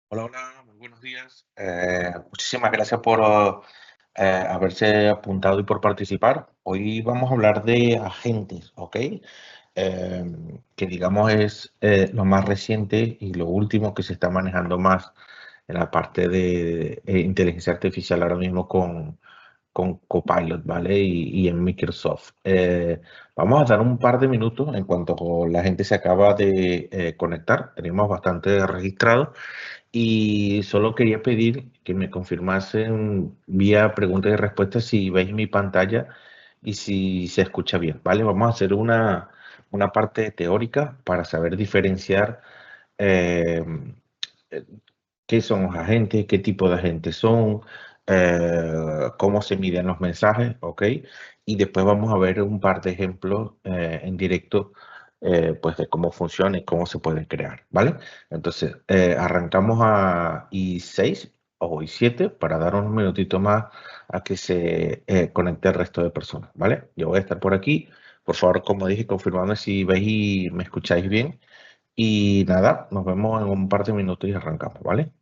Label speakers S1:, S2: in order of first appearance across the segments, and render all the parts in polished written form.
S1: Hola, hola, muy buenos días. Muchísimas gracias por haberse apuntado y por participar. Hoy vamos a hablar de agentes, ¿ok? Que digamos es lo más reciente y lo último que se está manejando más en la parte de inteligencia artificial ahora mismo con Copilot, ¿vale? Y en Microsoft. Vamos a dar un par de minutos en cuanto la gente se acaba de conectar. Tenemos bastante registrado. Y solo quería pedir que me confirmasen vía preguntas y respuestas si veis mi pantalla y si se escucha bien, ¿vale? Vamos a hacer una parte teórica para saber diferenciar eh, eh, qué son los agentes, qué tipo de agentes son, cómo se miden los mensajes, ¿ok? Y después vamos a ver un par de ejemplos en directo, pues de cómo funciona y cómo se pueden crear, ¿vale? Entonces, arrancamos a I6 o I7 para dar unos minutitos más a que se conecte el resto de personas, ¿vale? Yo voy a estar por aquí. Por favor, como dije, confirmando si veis y me escucháis bien. Y nada, nos vemos en un par de minutos y arrancamos, ¿vale?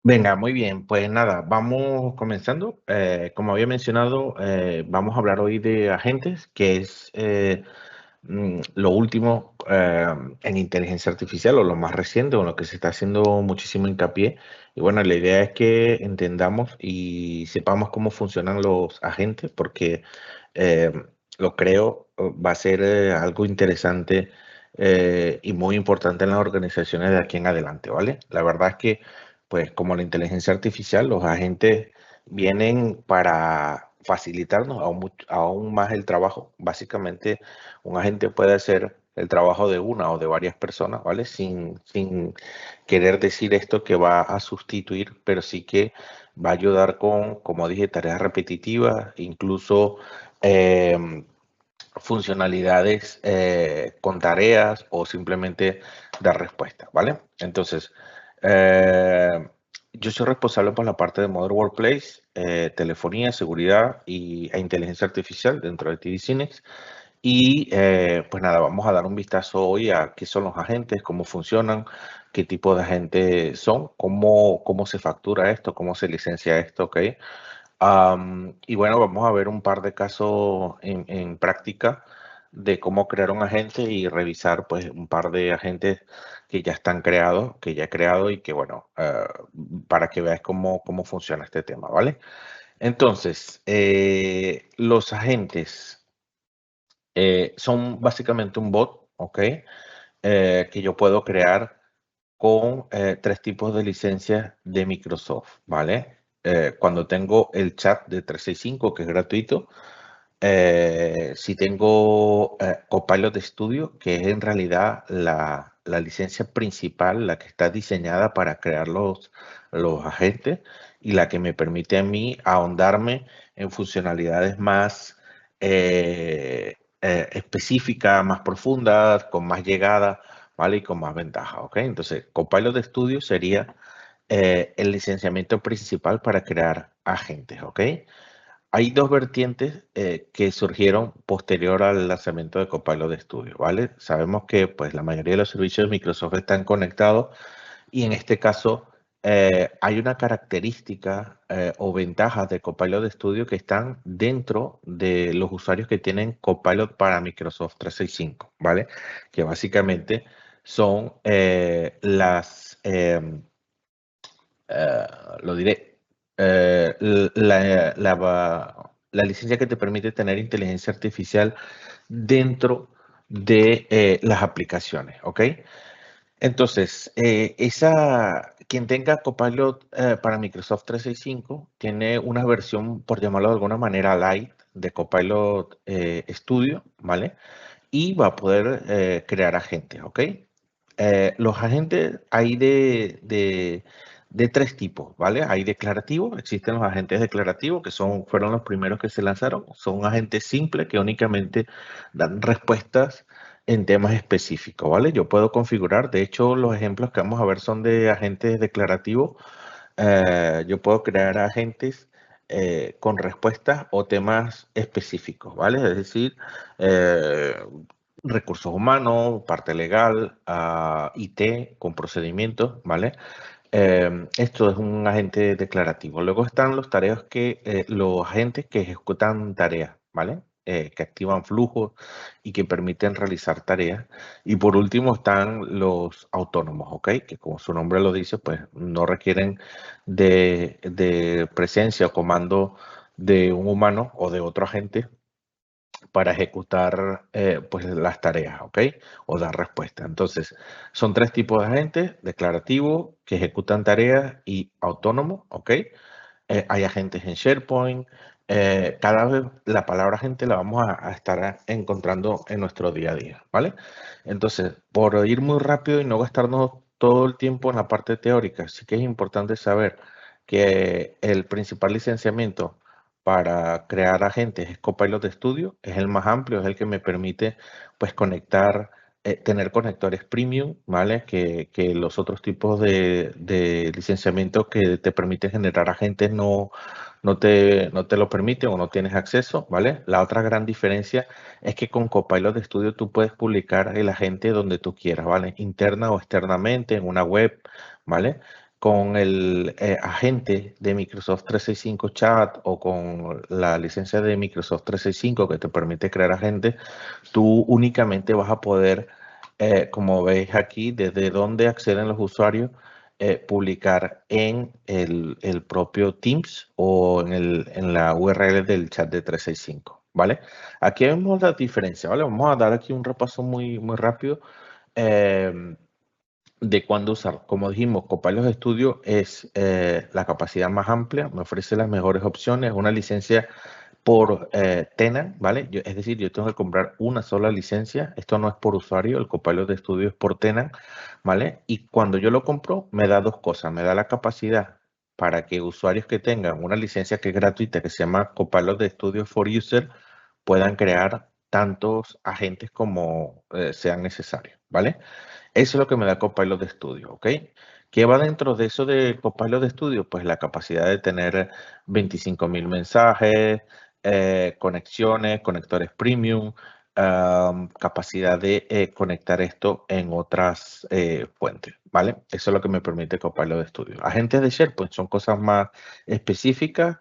S1: Venga, muy bien. Pues nada, vamos comenzando. Como había mencionado, vamos a hablar hoy de agentes, que es lo último en inteligencia artificial o lo más reciente, o en lo que se está haciendo muchísimo hincapié. Y bueno, la idea es que entendamos y sepamos cómo funcionan los agentes, porque eh, lo creo va a ser algo interesante y muy importante en las organizaciones de aquí en adelante, ¿vale? La verdad es que, pues como la inteligencia artificial, los agentes vienen para facilitarnos aún más el trabajo. Básicamente, un agente puede hacer el trabajo de una o de varias personas, ¿vale? Sin querer decir esto que va a sustituir, pero sí que va a ayudar con, como dije, tareas repetitivas, incluso funcionalidades con tareas o simplemente dar respuesta, ¿vale? Entonces, eh, yo soy responsable por la parte de Modern Workplace, telefonía, seguridad e inteligencia artificial dentro de TD Cinex. Y pues nada, vamos a dar un vistazo hoy a qué son los agentes, cómo funcionan, qué tipo de agentes son, cómo se factura esto, cómo se licencia esto, ¿ok? Y bueno, vamos a ver un par de casos en práctica de cómo crear un agente y revisar pues un par de agentes que ya están creados, que ya he creado y que bueno, para que veas cómo funciona este tema, ¿vale? Entonces, los agentes son básicamente un bot, ¿ok? Que yo puedo crear con tres tipos de licencias de Microsoft, ¿vale? Cuando tengo el chat de 365, que es gratuito, si tengo Copilot Studio, que es en realidad la licencia principal, la que está diseñada para crear los agentes y la que me permite a mí ahondarme en funcionalidades más específicas, más profundas, con más llegada, ¿vale? Y con más ventaja, ¿ok? Entonces, Copilot Studio sería el licenciamiento principal para crear agentes, ¿ok? Hay dos vertientes que surgieron posterior al lanzamiento de Copilot Studio, ¿vale? Sabemos que pues, la mayoría de los servicios de Microsoft están conectados y en este caso hay una característica o ventajas de Copilot Studio que están dentro de los usuarios que tienen Copilot para Microsoft 365, ¿vale? Que básicamente son lo diré, la licencia que te permite tener inteligencia artificial dentro de las aplicaciones, ¿ok? Entonces, quien tenga Copilot para Microsoft 365 tiene una versión, por llamarlo de alguna manera, light de Copilot Studio, ¿vale? Y va a poder crear agentes, ¿ok? Los agentes hay de tres tipos, ¿vale? Hay declarativos, existen los agentes declarativos que fueron los primeros que se lanzaron, son agentes simples que únicamente dan respuestas en temas específicos, ¿vale? Yo puedo configurar, de hecho, los ejemplos que vamos a ver son de agentes declarativos. Yo puedo crear agentes con respuestas o temas específicos, ¿vale? Es decir, eh, recursos humanos, parte legal, IT con procedimientos, ¿vale? Esto es un agente declarativo. Luego están los agentes que ejecutan tareas, ¿vale? Que activan flujos y que permiten realizar tareas. Y por último están los autónomos, ¿ok? Que como su nombre lo dice, pues no requieren de presencia o comando de un humano o de otro agente para ejecutar pues las tareas, ¿ok? O dar respuesta. Entonces, son tres tipos de agentes, declarativo, que ejecutan tareas y autónomo, ¿ok? Hay agentes en SharePoint. Cada vez la palabra agente la vamos a estar encontrando en nuestro día a día, ¿vale? Entonces, por ir muy rápido y no gastarnos todo el tiempo en la parte teórica, sí que es importante saber que el principal licenciamiento para crear agentes es Copilot Studio, es el más amplio, es el que me permite pues conectar, tener conectores premium, ¿vale? Que los otros tipos de licenciamiento que te permiten generar agentes no te lo permiten o no tienes acceso, ¿vale? La otra gran diferencia es que con Copilot Studio tú puedes publicar el agente donde tú quieras, ¿vale? Interna o externamente, en una web, ¿vale? con el agente de Microsoft 365 Chat o con la licencia de Microsoft 365 que te permite crear agentes, tú únicamente vas a poder, como veis aquí, desde donde acceden los usuarios, publicar en el propio Teams o en la URL del chat de 365, ¿vale? Aquí vemos la diferencia, ¿vale? Vamos a dar aquí un repaso muy rápido. De cuándo usar. Como dijimos, Copilot Studio es la capacidad más amplia, me ofrece las mejores opciones, una licencia por tenant, ¿vale? Es decir, yo tengo que comprar una sola licencia, esto no es por usuario, el Copilot Studio es por tenant, ¿vale? Y cuando yo lo compro, me da dos cosas, me da la capacidad para que usuarios que tengan una licencia que es gratuita, que se llama Copilot Studio for User, puedan crear tantos agentes como sean necesarios, ¿vale? Eso es lo que me da Copilot de Studio, ¿ok? ¿Qué va dentro de eso de Copilot de Studio? Pues la capacidad de tener 25.000 mensajes, conexiones, conectores premium, capacidad de conectar esto en otras fuentes, ¿vale? Eso es lo que me permite Copilot de Studio. Agentes de SharePoint son cosas más específicas,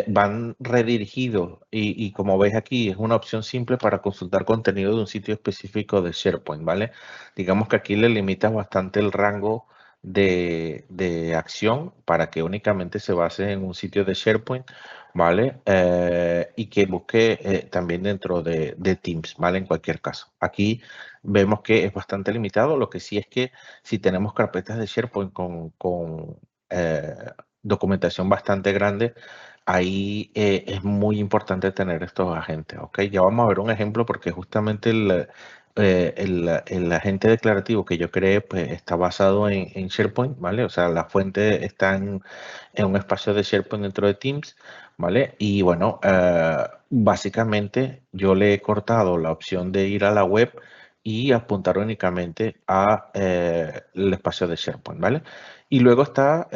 S1: van redirigidos y como veis aquí es una opción simple para consultar contenido de un sitio específico de SharePoint, ¿vale? Digamos que aquí le limitas bastante el rango de acción para que únicamente se base en un sitio de SharePoint, ¿vale? Y que busque también dentro de Teams, ¿vale? En cualquier caso. Aquí vemos que es bastante limitado. Lo que sí es que si tenemos carpetas de SharePoint con documentación bastante grande, ahí es muy importante tener estos agentes, ¿ok? Ya vamos a ver un ejemplo porque justamente el agente declarativo que yo creé pues, está basado en SharePoint, ¿vale? O sea, la fuente está en un espacio de SharePoint dentro de Teams, ¿vale? Y bueno, básicamente yo le he cortado la opción de ir a la web y apuntar únicamente a el espacio de SharePoint, ¿vale? Y luego está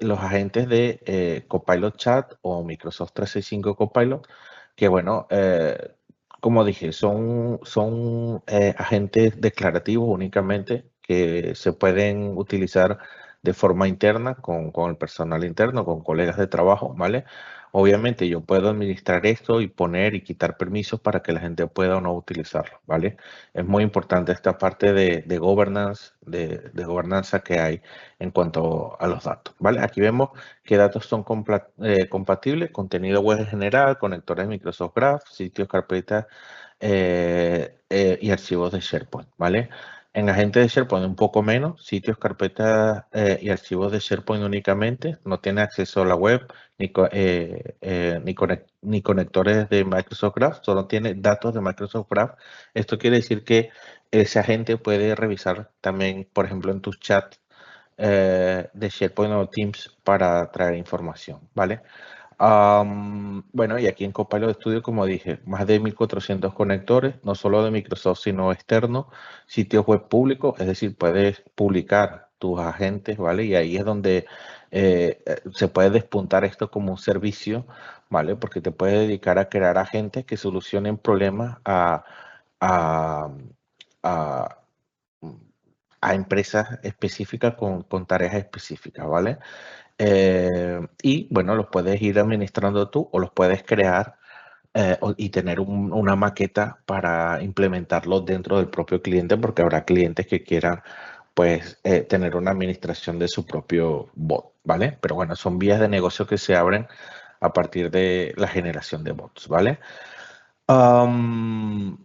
S1: los agentes de Copilot Chat o Microsoft 365 Copilot, que bueno, como dije, son agentes declarativos únicamente que se pueden utilizar de forma interna con el personal interno, con colegas de trabajo, ¿vale? Obviamente yo puedo administrar esto y poner y quitar permisos para que la gente pueda o no utilizarlo, ¿vale? Es muy importante esta parte de governance, de gobernanza que hay en cuanto a los datos, ¿vale? Aquí vemos qué datos son compatibles, contenido web en general, conectores de Microsoft Graph, sitios, carpetas y archivos de SharePoint, ¿vale? En agente de SharePoint un poco menos, sitios, carpetas y archivos de SharePoint únicamente, no tiene acceso a la web ni conectores de Microsoft Graph, solo tiene datos de Microsoft Graph. Esto quiere decir que ese agente puede revisar también, por ejemplo, en tus chats de SharePoint o Teams para traer información, ¿vale? Bueno, y aquí en Copilot Studio, como dije, más de 1.400 conectores, no solo de Microsoft, sino externos, sitios web públicos, es decir, puedes publicar tus agentes, ¿vale? Y ahí es donde se puede despuntar esto como un servicio, ¿vale? Porque te puedes dedicar a crear agentes que solucionen problemas a, a, a empresas específicas con tareas específicas, ¿vale? Y bueno, los puedes ir administrando tú o los puedes crear y tener una maqueta para implementarlo dentro del propio cliente, porque habrá clientes que quieran pues tener una administración de su propio bot, ¿vale? Pero bueno, son vías de negocio que se abren a partir de la generación de bots, ¿vale? Um,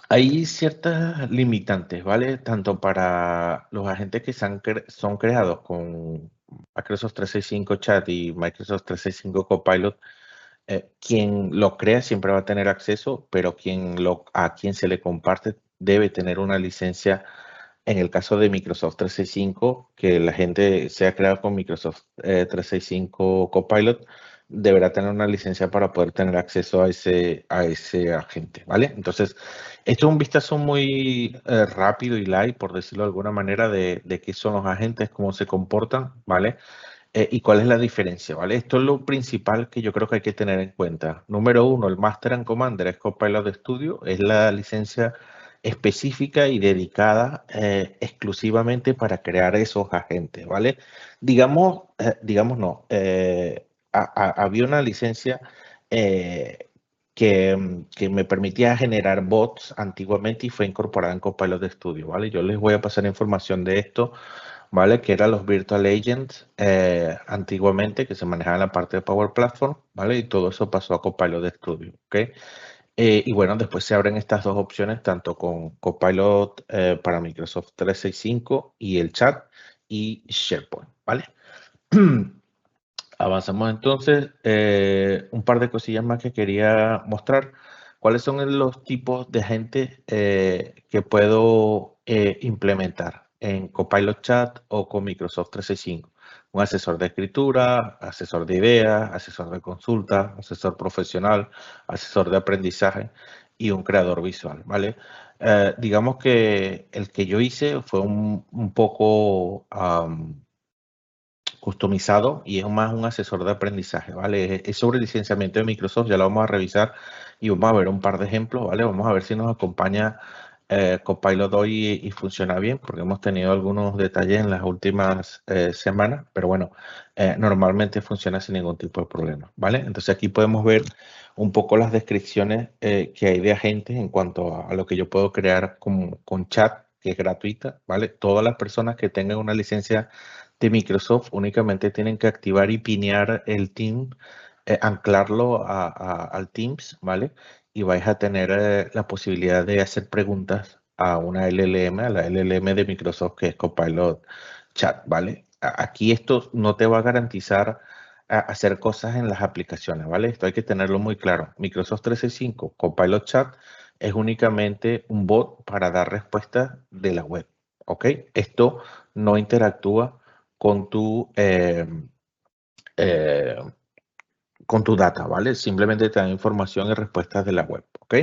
S1: Hay ciertas limitantes, ¿vale? Tanto para los agentes que son creados con Microsoft 365 Chat y Microsoft 365 Copilot, quien lo crea siempre va a tener acceso, pero a quien se le comparte debe tener una licencia. En el caso de Microsoft 365, que la gente sea creado con Microsoft 365 Copilot, deberá tener una licencia para poder tener acceso a ese agente, ¿vale? Entonces, esto es un vistazo muy rápido y light, por decirlo de alguna manera, de qué son los agentes, cómo se comportan, ¿vale? ¿Y cuál es la diferencia? ¿Vale? Esto es lo principal que yo creo que hay que tener en cuenta. Número uno, el Master and Commander es Copilot Studio, es la licencia específica y dedicada exclusivamente para crear esos agentes, ¿vale? Digamos no, había una licencia eh, que me permitía generar bots antiguamente y fue incorporada en Copilot Studio, ¿vale? Yo les voy a pasar información de esto, ¿vale? Que eran los Virtual Agents antiguamente que se manejaban en la parte de Power Platform, ¿vale? Y todo eso pasó a Copilot Studio, ¿ok? Y bueno, después se abren estas dos opciones, tanto con Copilot para Microsoft 365 y el chat y SharePoint, ¿vale? Avanzamos entonces. Un par de cosillas más que quería mostrar. ¿Cuáles son los tipos de gente que puedo implementar en Copilot Chat o con Microsoft 365? Un asesor de escritura, asesor de ideas, asesor de consulta, asesor profesional, asesor de aprendizaje y un creador visual, ¿vale? Digamos que el que yo hice fue un poco customizado y es más un asesor de aprendizaje, ¿vale? Es sobre licenciamiento de Microsoft, ya lo vamos a revisar y vamos a ver un par de ejemplos, ¿vale? Vamos a ver si nos acompaña Copilot hoy y funciona bien, porque hemos tenido algunos detalles en las últimas semanas, pero bueno, normalmente funciona sin ningún tipo de problema, ¿vale? Entonces aquí podemos ver un poco las descripciones que hay de agentes en cuanto a lo que yo puedo crear con chat, que es gratuita, ¿vale? Todas las personas que tengan una licencia de Microsoft únicamente tienen que activar y pinear el team, anclarlo al Teams, ¿vale? Y vais a tener la posibilidad de hacer preguntas a una LLM, a la LLM de Microsoft, que es Copilot Chat, ¿vale? Aquí esto no te va a garantizar hacer cosas en las aplicaciones, ¿vale? Esto hay que tenerlo muy claro. Microsoft 365, Copilot Chat, es únicamente un bot para dar respuestas de la web, ¿ok? Esto no interactúa con eh, con tu data, ¿vale? Simplemente te da información y respuestas de la web, ¿ok?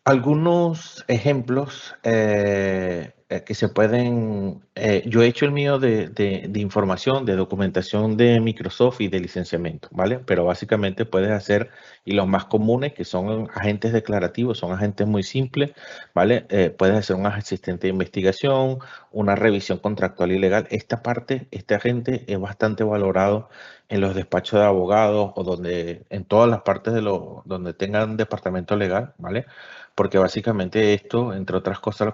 S1: Algunos ejemplos que se pueden, yo he hecho el mío de información, de documentación de Microsoft y de licenciamiento, ¿vale? Pero básicamente puedes hacer, y los más comunes, que son agentes declarativos, son agentes muy simples, ¿vale? Puedes hacer un asistente de investigación, una revisión contractual y legal. Esta parte, este agente es bastante valorado en los despachos de abogados o en todas las partes donde tengan un departamento legal, ¿vale? Porque básicamente esto, entre otras cosas,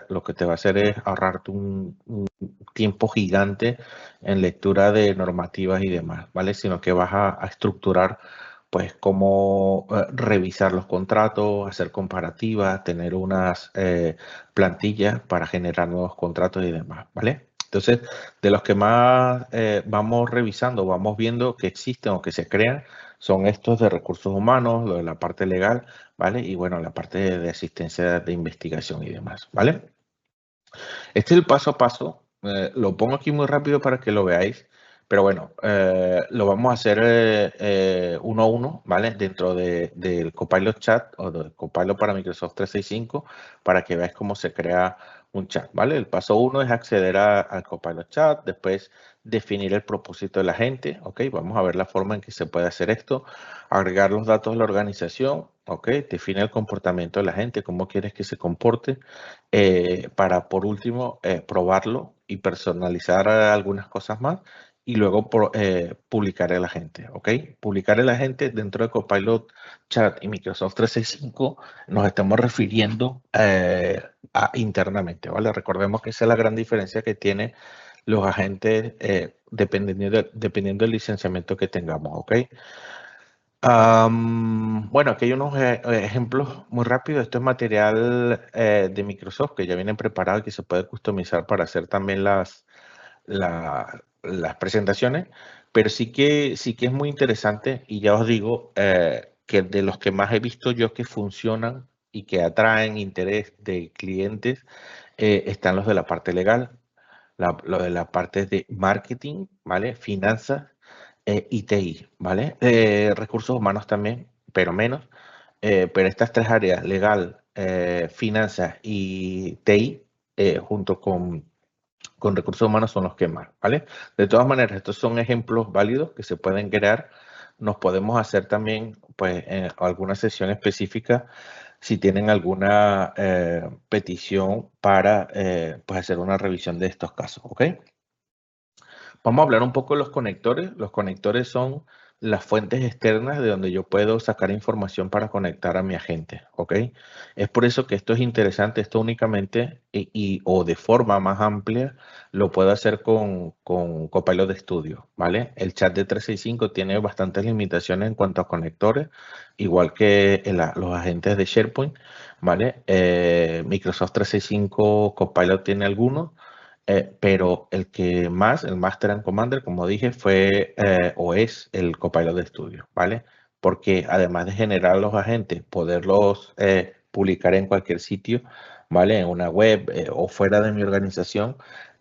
S1: lo que te va a hacer es ahorrarte un tiempo gigante en lectura de normativas y demás, ¿vale? Sino que vas a estructurar, pues, cómo revisar los contratos, hacer comparativas, tener unas plantillas para generar nuevos contratos y demás, ¿vale? Entonces, de los que más vamos revisando, vamos viendo que existen o que se crean, son estos de recursos humanos, lo de la parte legal, ¿vale? Y bueno, la parte de asistencia de investigación y demás, ¿vale? Este es el paso a paso. Lo pongo aquí muy rápido para que lo veáis, pero bueno, lo vamos a hacer uno a uno, ¿vale? Dentro del Copilot Chat o del Copilot para Microsoft 365 para que veáis cómo se crea un chat, ¿vale? El paso uno es acceder al Copilot Chat, después definir el propósito de la gente, ¿ok? Vamos a ver la forma en que se puede hacer esto, agregar los datos de la organización, ¿ok? Define el comportamiento de la gente, cómo quieres que se comporte, para por último probarlo y personalizar algunas cosas más y luego publicar el agente, ¿ok? Publicar el agente dentro de Copilot Chat y Microsoft 365 nos estamos refiriendo internamente, ¿vale? Recordemos que esa es la gran diferencia que tiene los agentes dependiendo del licenciamiento que tengamos, ¿ok? Bueno, aquí hay unos ejemplos muy rápidos. Esto es material de Microsoft que ya vienen preparados y que se puede customizar para hacer también las presentaciones, pero sí que es muy interesante y ya os digo que de los que más he visto yo que funcionan y que atraen interés de clientes están los de la parte legal, lo de la parte de marketing, ¿vale? Finanzas y TI, ¿vale? Recursos humanos también, pero menos. Pero estas tres áreas, legal, finanzas y TI, junto con recursos humanos son los que más, ¿vale? De todas maneras, estos son ejemplos válidos que se pueden crear. Nos podemos hacer también, pues, en alguna sesión específica si tienen alguna petición para pues hacer una revisión de estos casos, ¿ok? Vamos a hablar un poco de los conectores. Los conectores son las fuentes externas de donde yo puedo sacar información para conectar a mi agente, ¿ok? Es por eso que esto es interesante. Esto únicamente o de forma más amplia lo puedo hacer con Copilot Studio, ¿vale? El chat de 365 tiene bastantes limitaciones en cuanto a conectores, igual que los agentes de SharePoint, ¿vale? Microsoft 365 Copilot tiene algunos. Pero el Master and Commander, como dije, fue o es el Copilot de Studio, ¿vale? Porque además de generar los agentes, poderlos publicar en cualquier sitio, ¿vale? En una web o fuera de mi organización,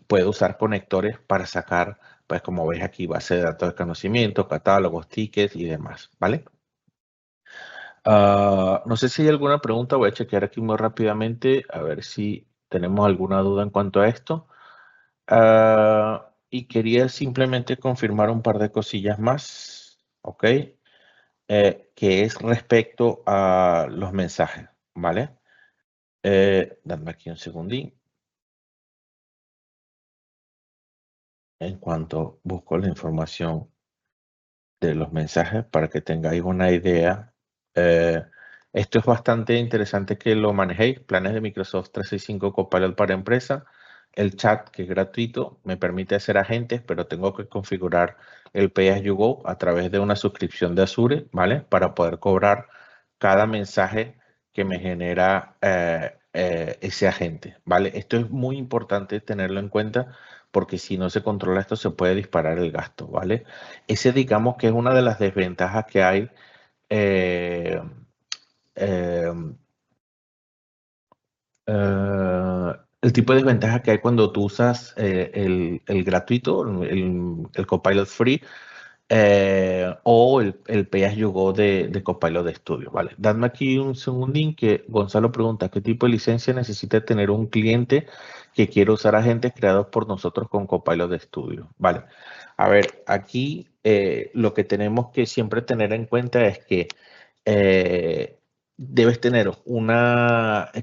S1: puedo usar conectores para sacar, pues como ves aquí, base de datos de conocimiento, catálogos, tickets y demás, ¿vale? No sé si hay alguna pregunta, voy a chequear aquí muy rápidamente a ver si tenemos alguna duda en cuanto a esto. Y quería simplemente confirmar un par de cosillas más, ¿ok? Que es respecto a los mensajes, ¿vale? Dame aquí un segundín. En cuanto busco la información de los mensajes para que tengáis una idea. Eh, Esto es bastante interesante que lo manejéis. Planes de Microsoft 365 Copilot para empresa. El chat, que es gratuito, me permite hacer agentes, pero tengo que configurar el Pay as you go a través de una suscripción de Azure, ¿vale? Para poder cobrar cada mensaje que me genera ese agente, ¿vale? Esto es muy importante tenerlo en cuenta porque si no se controla esto se puede disparar el gasto, ¿vale? Ese digamos que es una de las desventajas que hay. eh, eh, el tipo de desventaja que hay cuando tú usas el gratuito, el Copilot Free, o el Pay As You Go de Copilot de Studio, ¿vale? Dadme aquí un segundín que Gonzalo pregunta, ¿qué tipo de licencia necesita tener un cliente que quiere usar agentes creados por nosotros con Copilot de Studio? Vale. A ver, aquí lo que tenemos que siempre tener en cuenta es que debes tener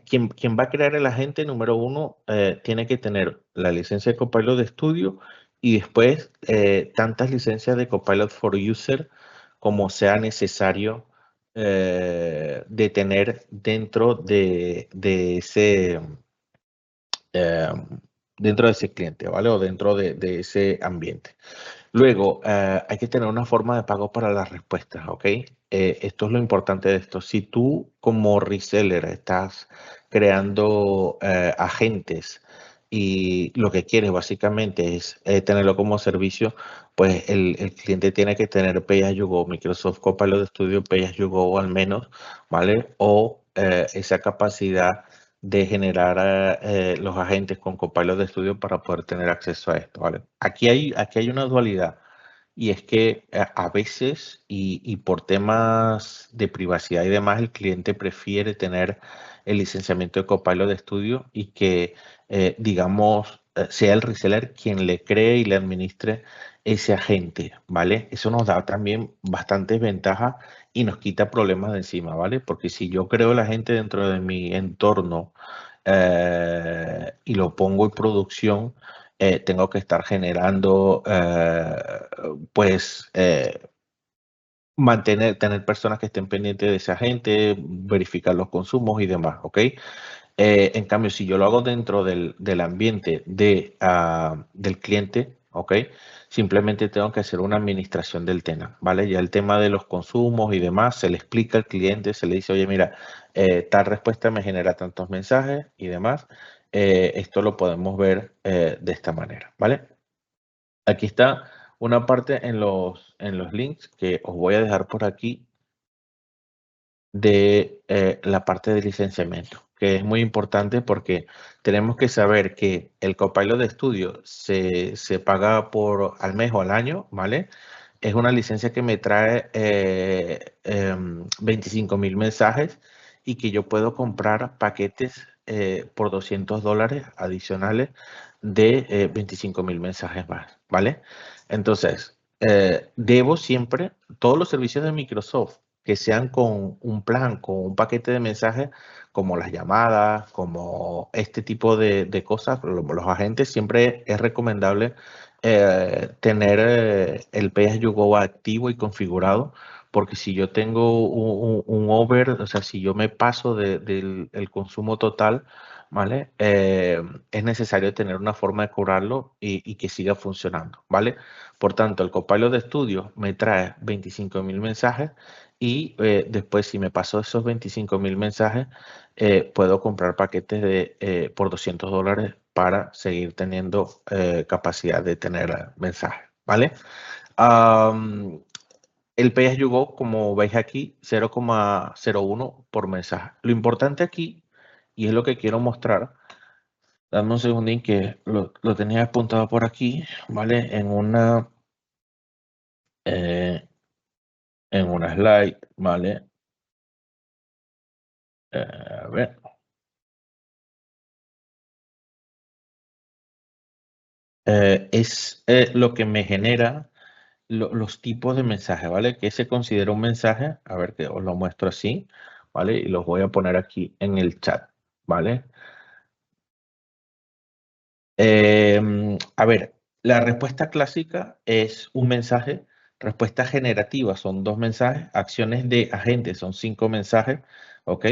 S1: quien va a crear el agente número uno tiene que tener la licencia de Copilot de Studio y después tantas licencias de Copilot for User como sea necesario de tener dentro de ese eh, dentro de ese cliente, ¿vale? O dentro de ese ambiente. Luego, hay que tener una forma de pago para las respuestas, ¿ok? Esto es lo importante de esto. Si tú como reseller estás creando agentes y lo que quieres básicamente es tenerlo como servicio, pues el cliente tiene que tener Pay As You Go, Microsoft Copilot Studio Pay As You Go al menos, ¿vale? O esa capacidad de generar los agentes con Copilot de Studio para poder tener acceso a esto, ¿vale? Aquí hay una dualidad y es que a veces y por temas de privacidad y demás, el cliente prefiere tener el licenciamiento de Copilot de Studio y que, digamos, sea el reseller quien le cree y le administre ese agente, ¿vale? Eso nos da también bastantes ventajas y nos quita problemas de encima, ¿vale? Porque si yo creo el agente dentro de mi entorno y lo pongo en producción, tengo que estar generando, pues, tener personas que estén pendientes de esa gente, verificar los consumos y demás, ¿ok? En cambio, si yo lo hago dentro del ambiente del cliente, ¿ok? Simplemente tengo que hacer una administración del tema, ¿vale? Ya el tema de los consumos y demás, se le explica al cliente, se le dice, oye, mira, tal respuesta me genera tantos mensajes y demás. Esto lo podemos ver de esta manera, ¿vale? Aquí está una parte en los links que os voy a dejar por aquí de la parte de licenciamiento, que es muy importante porque tenemos que saber que el Copilot de Studio se paga por al mes o al año, ¿vale? Es una licencia que me trae 25,000 mensajes y que yo puedo comprar paquetes por $200 adicionales de 25,000 mensajes más, ¿vale? Entonces, debo siempre, todos los servicios de Microsoft que sean con un plan, con un paquete de mensajes, como las llamadas, como este tipo de cosas. Los agentes siempre es recomendable tener el Pay As You Go activo y configurado, porque si yo tengo un over, o sea, si yo me paso del el consumo total, ¿vale? Es necesario tener una forma de cobrarlo y que siga funcionando, ¿vale? Por tanto, el Copilot de Studio me trae 25.000 mensajes y después, si me paso esos 25.000 mensajes, puedo comprar paquetes por $200 para seguir teniendo capacidad de tener mensajes, ¿vale? Um, el Pay As You Go, como veis aquí, 0,01 por mensaje. Lo importante aquí, y es lo que quiero mostrar, dame un segundín que lo tenía apuntado por aquí, ¿vale? Eh, en una slide, ¿vale? A ver. Es lo que me genera los tipos de mensajes, ¿vale? Que se considera un mensaje, a ver que os lo muestro así, ¿vale? Y los voy a poner aquí en el chat, ¿vale? A ver, la respuesta clásica es un mensaje, respuesta generativa son 2 mensajes, acciones de agente son 5 mensajes, ¿ok?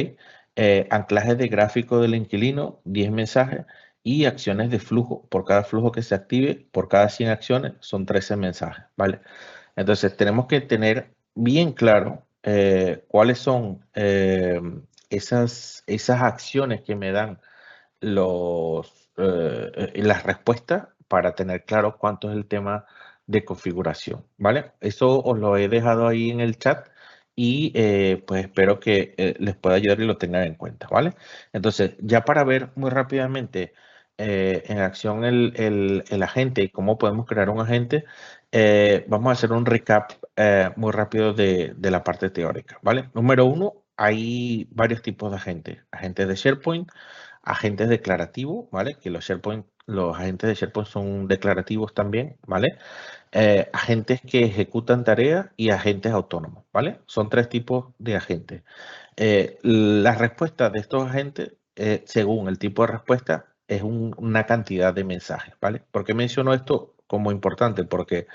S1: Anclajes de gráfico del inquilino, 10 mensajes, y acciones de flujo, por cada flujo que se active, por cada 100 acciones, son 13 mensajes, ¿vale? Entonces, tenemos que tener bien claro cuáles son esas acciones que me dan las respuestas para tener claro cuánto es el tema de configuración, ¿vale? Eso os lo he dejado ahí en el chat y pues espero que les pueda ayudar y lo tengan en cuenta, ¿vale? Entonces, ya para ver muy rápidamente en acción el agente y cómo podemos crear un agente, vamos a hacer un recap muy rápido de la parte teórica, ¿vale? Número 1, hay varios tipos de agentes. Agentes de SharePoint, agentes declarativos, ¿vale? Que los agentes de SharePoint son declarativos también, ¿vale? Agentes que ejecutan tareas y agentes autónomos, ¿vale? Son 3 tipos de agentes. La respuesta de estos agentes, según el tipo de respuesta, es una cantidad de mensajes, ¿vale? ¿Por qué menciono esto como importante? Porque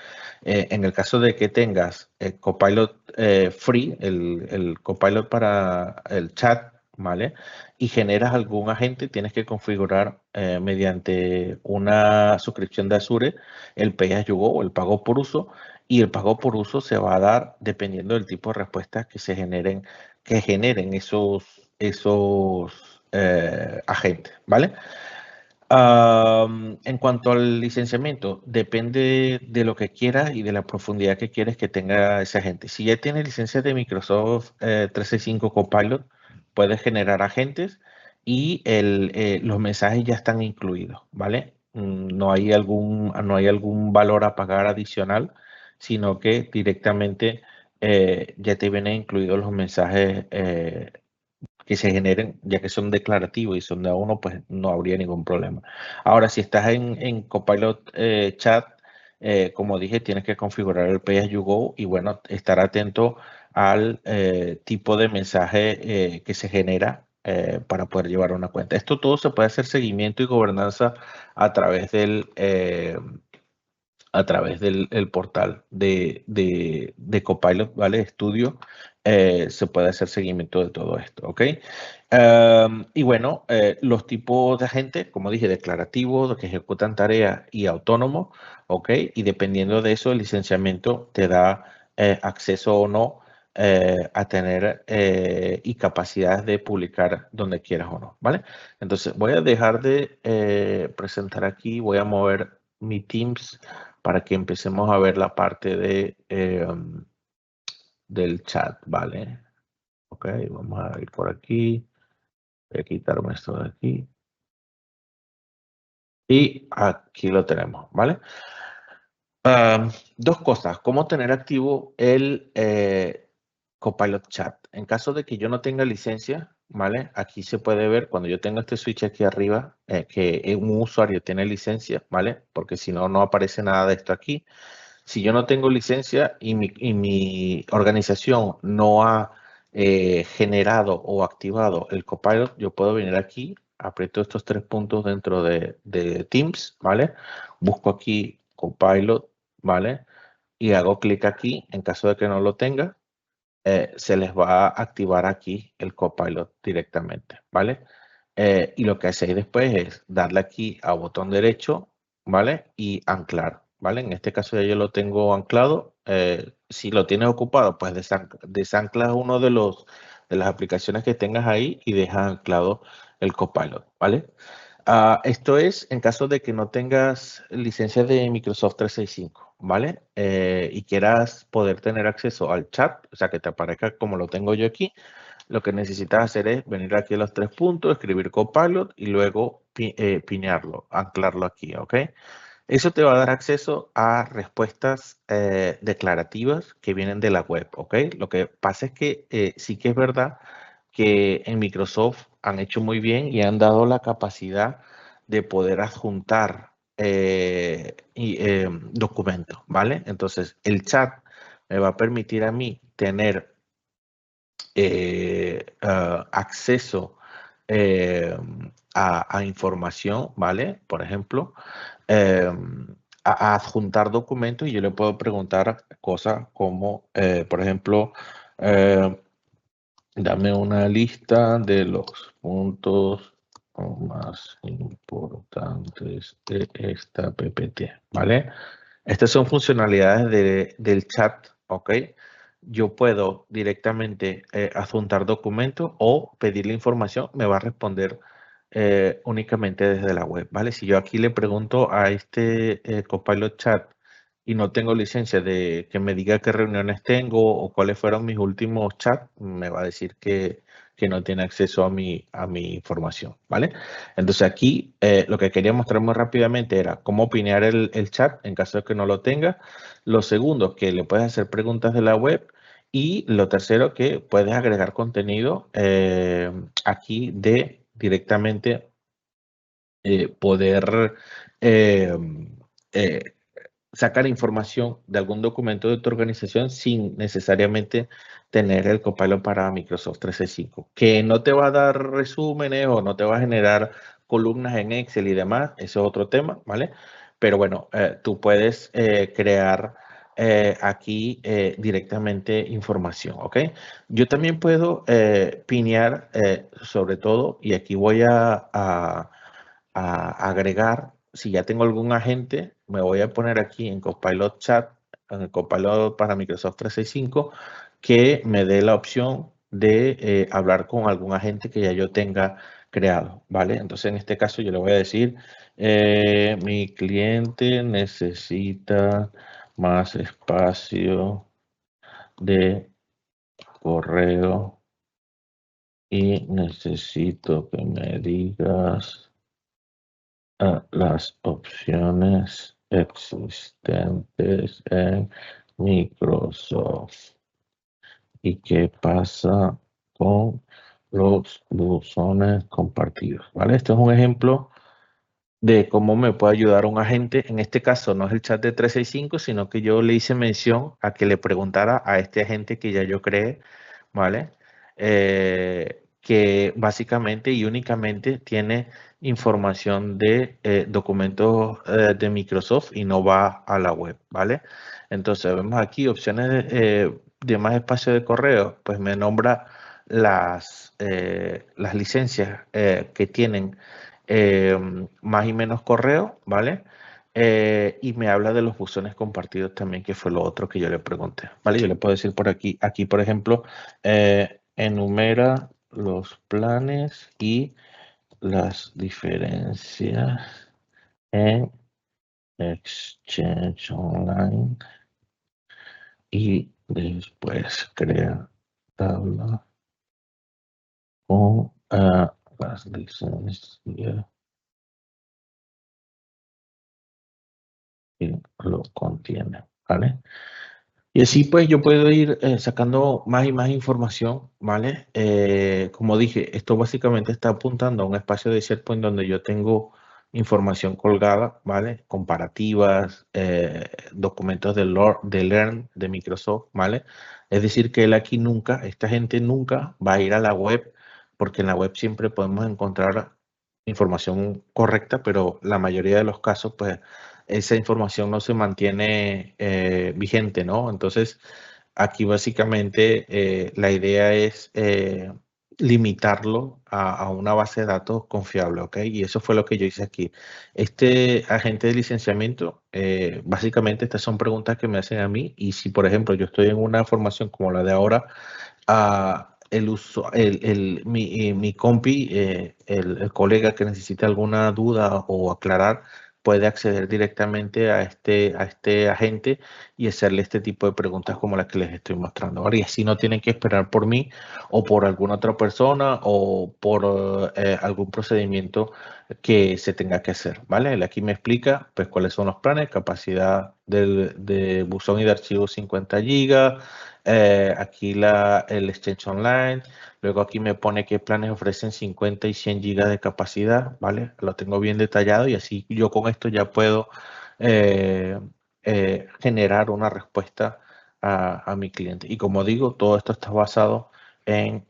S1: en el caso de que tengas Copilot Free, el Copilot para el chat, ¿vale? Y generas algún agente, tienes que configurar mediante una suscripción de Azure el Pay As You Go o el pago por uso, y el pago por uso se va a dar dependiendo del tipo de respuestas que generen esos agentes, ¿vale? En cuanto al licenciamiento, depende de lo que quieras y de la profundidad que quieres que tenga ese agente. Si ya tienes licencia de Microsoft 365 Copilot, puedes generar agentes y los mensajes ya están incluidos, ¿vale? No hay algún valor a pagar adicional, sino que directamente ya te vienen incluidos los mensajes que se generen, ya que son declarativos y son de a uno, pues no habría ningún problema. Ahora, si estás en Copilot Chat, como dije, tienes que configurar el Pay As You Go y bueno, estar atento al tipo de mensaje que se genera para poder llevar una cuenta. Esto todo se puede hacer seguimiento y gobernanza a través del el portal de Copilot, ¿vale? Estudio, se puede hacer seguimiento de todo esto, ¿ok? Y bueno, los tipos de agentes, como dije, declarativos, que ejecutan tareas y autónomos, ¿ok? Y dependiendo de eso, el licenciamiento te da acceso o no a tener y capacidades de publicar donde quieras o no, ¿vale? Entonces, voy a dejar de presentar aquí, voy a mover mi Teams para que empecemos a ver la parte del chat, ¿vale? Ok, vamos a ir por aquí. Voy a quitarme esto de aquí. Y aquí lo tenemos, ¿vale? 2 cosas. ¿Cómo tener activo el Copilot Chat? En caso de que yo no tenga licencia, ¿vale? Aquí se puede ver cuando yo tengo este switch aquí arriba, que un usuario tiene licencia, ¿vale? Porque si no, no aparece nada de esto aquí. Si yo no tengo licencia y mi organización no ha generado o activado el Copilot, yo puedo venir aquí, aprieto estos 3 puntos dentro de Teams, ¿vale? Busco aquí Copilot, ¿vale? Y hago clic aquí. En caso de que no lo tenga, se les va a activar aquí el Copilot directamente, ¿vale? Y lo que hacéis después es darle aquí a botón derecho, ¿vale? Y anclar, ¿vale? En este caso ya yo lo tengo anclado. Si lo tienes ocupado, pues desanclas uno de las aplicaciones que tengas ahí y dejas anclado el Copilot, ¿vale? Esto es en caso de que no tengas licencia de Microsoft 365, ¿vale? Y quieras poder tener acceso al chat, o sea, que te aparezca como lo tengo yo aquí. Lo que necesitas hacer es venir aquí a los 3 puntos, escribir Copilot y luego pinearlo, anclarlo aquí, ¿ok? Eso te va a dar acceso a respuestas declarativas que vienen de la web, ¿ok? Lo que pasa es que sí que es verdad que en Microsoft han hecho muy bien y han dado la capacidad de poder adjuntar documentos, ¿vale? Entonces, el chat me va a permitir a mí tener acceso a información, ¿vale? Por ejemplo, a adjuntar documentos y yo le puedo preguntar cosas como, por ejemplo, dame una lista de los puntos más importantes de esta PPT, ¿vale? Estas son funcionalidades del chat, ¿ok? Yo puedo directamente adjuntar documentos o pedirle información, me va a responder únicamente desde la web, ¿vale? Si yo aquí le pregunto a este Copilot Chat y no tengo licencia de que me diga qué reuniones tengo o cuáles fueron mis últimos chats, me va a decir que no tiene acceso a mi información, ¿vale? Entonces aquí lo que quería mostrar muy rápidamente era cómo pinear el chat en caso de que no lo tenga. Lo segundo, que le puedes hacer preguntas de la web. Y lo tercero, que puedes agregar contenido aquí de directamente poder eh, eh, sacar información de algún documento de tu organización sin necesariamente tener el Copilot para Microsoft 365. Que no te va a dar resúmenes o no te va a generar columnas en Excel y demás, eso es otro tema, ¿vale? Pero bueno, tú puedes crear aquí directamente información, ¿ok? Yo también puedo pinear sobre todo, y aquí voy a agregar, si ya tengo algún agente, me voy a poner aquí en Copilot Chat, en el Copilot para Microsoft 365, que me dé la opción de hablar con algún agente que ya yo tenga creado, ¿vale? Entonces, en este caso, yo le voy a decir, mi cliente necesita más espacio de correo y necesito que me digas las opciones existentes en Microsoft. ¿Y qué pasa con los buzones compartidos? ¿Vale? Esto es un ejemplo de cómo me puede ayudar un agente. En este caso no es el chat de 365, sino que yo le hice mención a que le preguntara a este agente que ya yo creé, ¿vale? Que básicamente y únicamente tiene información de documentos de Microsoft y no va a la web, ¿vale? Entonces vemos aquí opciones de más espacio de correo, pues me nombra las licencias que tienen más y menos correo, ¿vale? Y me habla de los buzones compartidos también, que fue lo otro que yo le pregunté, ¿vale? Yo le puedo decir por aquí, por ejemplo, enumera los planes y las diferencias en Exchange Online y después crea tabla con las licencias que lo contiene, ¿vale? Y así pues yo puedo ir sacando más y más información, ¿vale? Como dije, esto básicamente está apuntando a un espacio de SharePoint donde yo tengo información colgada, ¿vale? Comparativas, documentos de Learn de Microsoft, ¿vale? Es decir, que él aquí nunca, esta gente nunca va a ir a la web, porque en la web siempre podemos encontrar información correcta, pero la mayoría de los casos, pues, esa información no se mantiene vigente, ¿no? Entonces, aquí básicamente la idea es limitarlo a una base de datos confiable, ¿ok? Y eso fue lo que yo hice aquí. Este agente de licenciamiento, básicamente estas son preguntas que me hacen a mí y si, por ejemplo, yo estoy en una formación como la de ahora, mi compi, el colega que necesite alguna duda o aclarar, puede acceder directamente a este agente y hacerle este tipo de preguntas como las que les estoy mostrando ahora. Y así no tienen que esperar por mí o por alguna otra persona o por algún procedimiento que se tenga que hacer, ¿vale? Él aquí me explica pues cuáles son los planes, capacidad de buzón y de archivos 50 gigas, aquí el Exchange Online, luego aquí me pone qué planes ofrecen 50 y 100 gigas de capacidad, ¿vale? Lo tengo bien detallado y así yo con esto ya puedo eh, generar una respuesta a mi cliente. Y como digo, todo esto está basado en